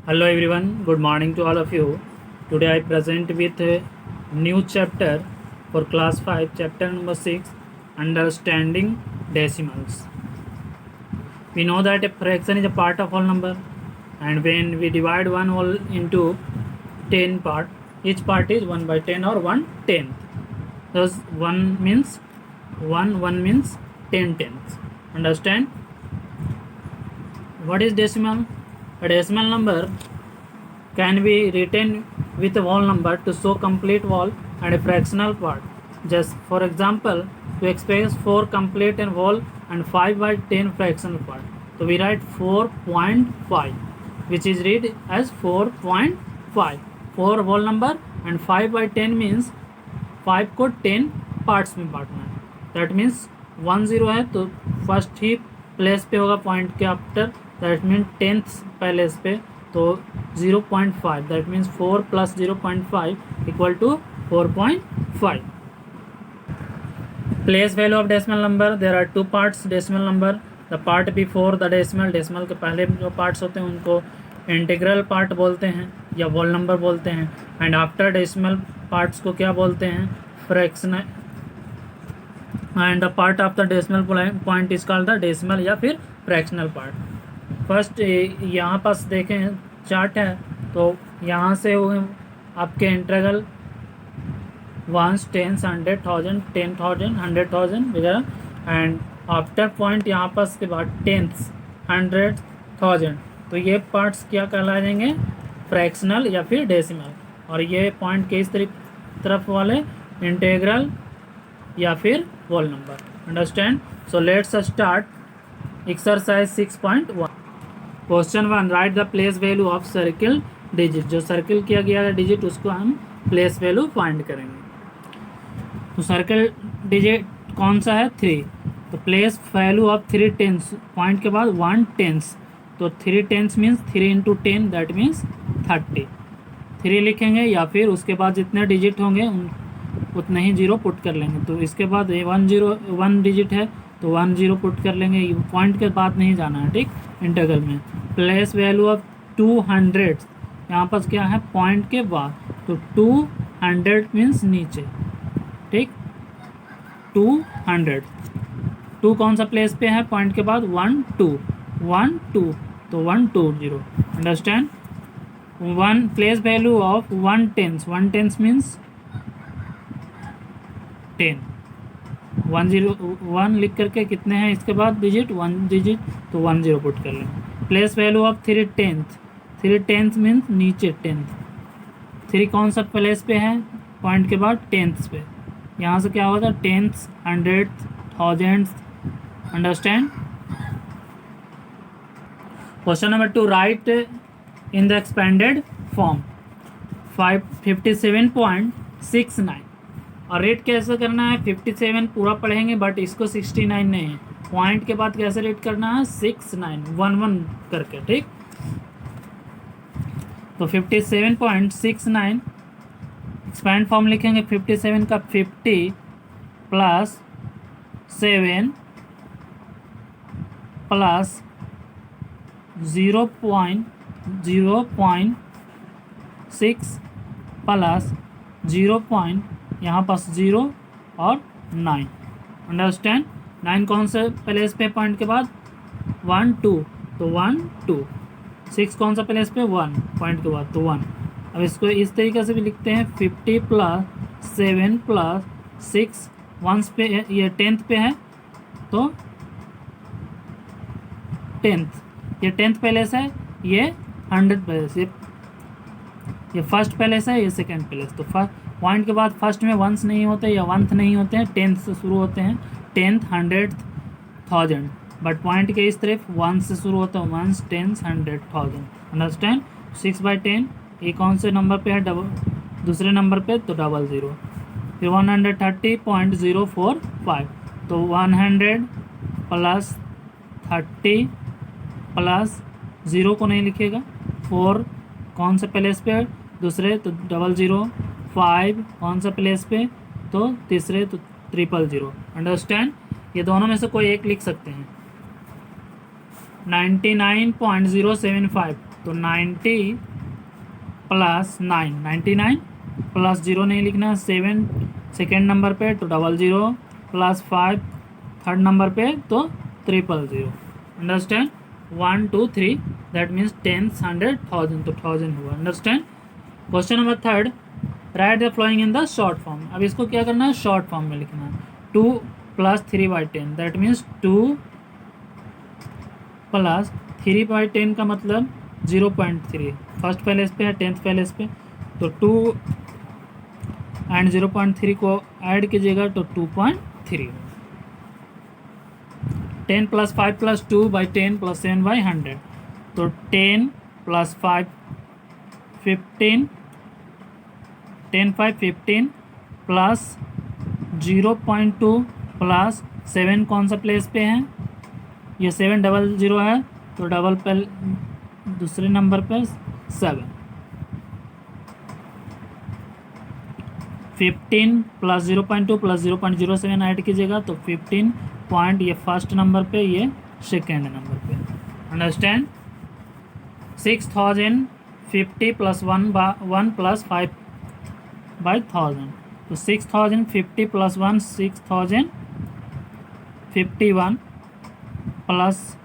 Hello everyone, good morning to all of you. Today I present with a new chapter for class 5, chapter number 6, understanding decimals. We know that a fraction is a part of whole number, and when we divide one whole into 10 part, each part is 1 by 10 or 1/10. Thus 1 means 1 means 10 tenths. Understand? What is decimal? A decimal number can be written with a whole number to show complete whole and a fractional part. Just for example, to express 4 complete and whole and 5 by 10 fractional part. So we write 4.5, which is read as 4.5. 4 whole number and 5 by 10 means 5 को 10 parts में बांटना है. That means 1 0 है तो first ही place पे होगा point के after, that means 10th place पे, तो 0.5, that means 4 plus 0.5 equal to 4.5. Place value of decimal number, there are 2 parts decimal number. The part before the decimal, decimal के पहले जो पार्ट्स होते हैं उनको इंटीग्रल पार्ट बोलते हैं या होल नंबर बोलते हैं, एंड आफ्टर डेसिमल पार्ट्स को क्या बोलते हैं, fractional, and the part of the decimal point is called the decimal या फिर फ्रैक्शनल पार्ट. फर्स्ट यहाँ पास देखें चार्ट है, तो यहाँ से आपके इंटीग्रल 1, 10, 100,000, 10,000, 100,000 वगैरह, एंड आफ्टर पॉइंट यहाँ पास के बाद 10th 100,000, तो ये पार्ट्स क्या कहलाएंगे, फ्रैक्शनल या फिर डेसिमल. और ये पॉइंट के इस तरफ वाले इंटीग्रल या फिर whole number. Understand? So let's start exercise 6.1. Question 1, write the place value of circle digit. जो सर्किल किया गया है डिजिट उसको हम प्लेस वैल्यू फाइंड करेंगे. तो सर्किल डिजिट कौन सा है, 3. तो place value of 3 tens, point के बाद 1/10, तो 3 tens means 3 into 10, that means 30. 3 लिखेंगे या फिर उसके बाद जितने डिजिट होंगे उतने ही 0 पुट कर लेंगे. तो इसके बाद 1 डिजिट है तो 1 0 पुट कर लेंगे. पॉइंट के बाद नहीं जाना है, ठीक. इंटीग्रल में प्लेस वैल्यू ऑफ 200, यहाँ पर क्या है, पॉइंट के बाद, तो 200 मीन्स नीचे, ठीक. 200, 2 कौन सा प्लेस पे है, पॉइंट के बाद 1 2, 1 2, तो 120. Understand? 1 place value of 1/10 means 10. 1 लिख करके कितने हैं इसके बाद डिजिट, 1 डिजिट, तो 1 0 पुट कर लेंगे. प्लेस वैल्यू ऑफ 3/10 मीन्स नीचे 10th. 3 कौन सा प्लेस पे है, पॉइंट के बाद 10th पे, यहाँ से क्या होगा, 10th 100th 1000th. Understand? Question number 2, right in the expanded form 57.69. और रेट कैसे करना है, 57 पूरा पढ़ेंगे बट इसको 69 नहीं है, पॉइंट के बाद कैसे रेट करना है, 69 1 करके, ठीक. तो 57.69 एक्सपैंड फॉर्म लिखेंगे. 57 का 50 प्लस 7 प्लस 0.6 प्लस 0. यहाँ पास 0 और 9. अंडरस्टैंड? 9 कौन से प्लेस पे, पॉइंट के बाद 1 2, तो 1 2. 6 कौन सा प्लेस पे, 1 पॉइंट के बाद, तो 1. अब इसको इस तरीके से भी लिखते हैं, 50 प्लस 7 प्लस 6 1 पे, ये 10th पे है तो 10th, ये 10th प्लेस है, ये 100 प्लेस, ये फर्स्ट प्लेस है, ये सेकेंड प्लेस. तो पॉइंट के बाद फर्स्ट में 1s नहीं होते या 1th नहीं होते हैं, 10th से शुरू होते हैं, 10th 100th 1000, बट पॉइंट के इस तरफ 1 से शुरू होता है, 1s 10s 100 1000. अंडरस्टैंड? 6/10 ये कौन से नंबर पे है, दूसरे नंबर पे, तो 00. फिर 130.045, तो 100 प्लस 30 प्लस 0 को नहीं लिखेगा, 4 कौन से प्लेस पे, दूसरे, तो 00. 5 कौन सा प्लेस पे, तो तीसरे, तो 000. अंडरस्टैंड? ये दोनों में से कोई एक लिख सकते हैं. 99.075 तो 90 प्लस 9, 99 प्लस 0 नहीं लिखना, 7 सेकेंड नंबर पे तो 00 प्लस 5 थर्ड नंबर पे तो 000। अंडरस्टैंड? 1 2 3 दैट मीन्स टेंस, 100, 1000 तो 1000 हुआ। Understand? Question number third, write the following in the short form. अब इसको क्या करना है, शॉर्ट फॉर्म में लिखना है। 2 प्लस 3/10 दैट मीन्स 2 प्लस 3/10 का मतलब 0.3, फर्स्ट पैलेस पे है, 10th पैलेस पे, तो 2 एंड 0.3 को ऐड कीजिएगा तो 2.3। 10 प्लस 5 प्लस 2/10 प्लस 7/100, तो 10 प्लस 5 15, 10 5 15 प्लस 0.2 प्लस 7 कौन सा प्लेस पे है, ये 700 है तो डबल पे दूसरे नंबर पे 7। 15 प्लस 0.2 प्लस 0.07 ऐड कीजिएगा तो 15 पॉइंट, ये फर्स्ट नंबर पे, ये सेकेंड नंबर पे। अंडरस्टैंड? 6050 प्लस 1 प्लस 5/1000, तो 6050 प्लस 1 6051 प्लस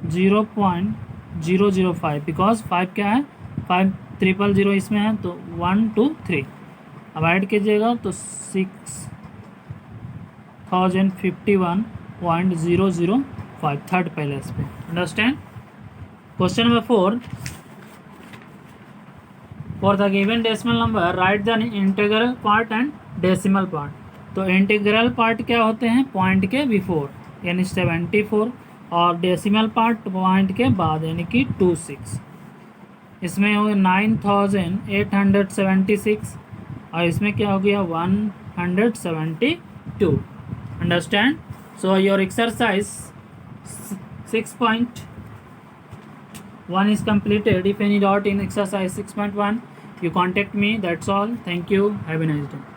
0.005, बिकॉज 5 क्या है, 500 इसमें है तो 1 2 3, अब ऐड कीजिएगा तो 6051.005 थर्ड पैलेस पे। Understand? Question number 4, for the given decimal number right the integral part and decimal part. तो इंटीग्रल पार्ट क्या होते हैं, पॉइंट के बिफोर यानी 74, और डेसिमल पार्ट पॉइंट के बाद यानी कि 26। इसमें हो गया 9876 और इसमें क्या हो गया 172। Understand? So your exercise 6.1 is completed. If any doubt in exercise 6.1, you contact me. That's all. Thank you. Have a nice day.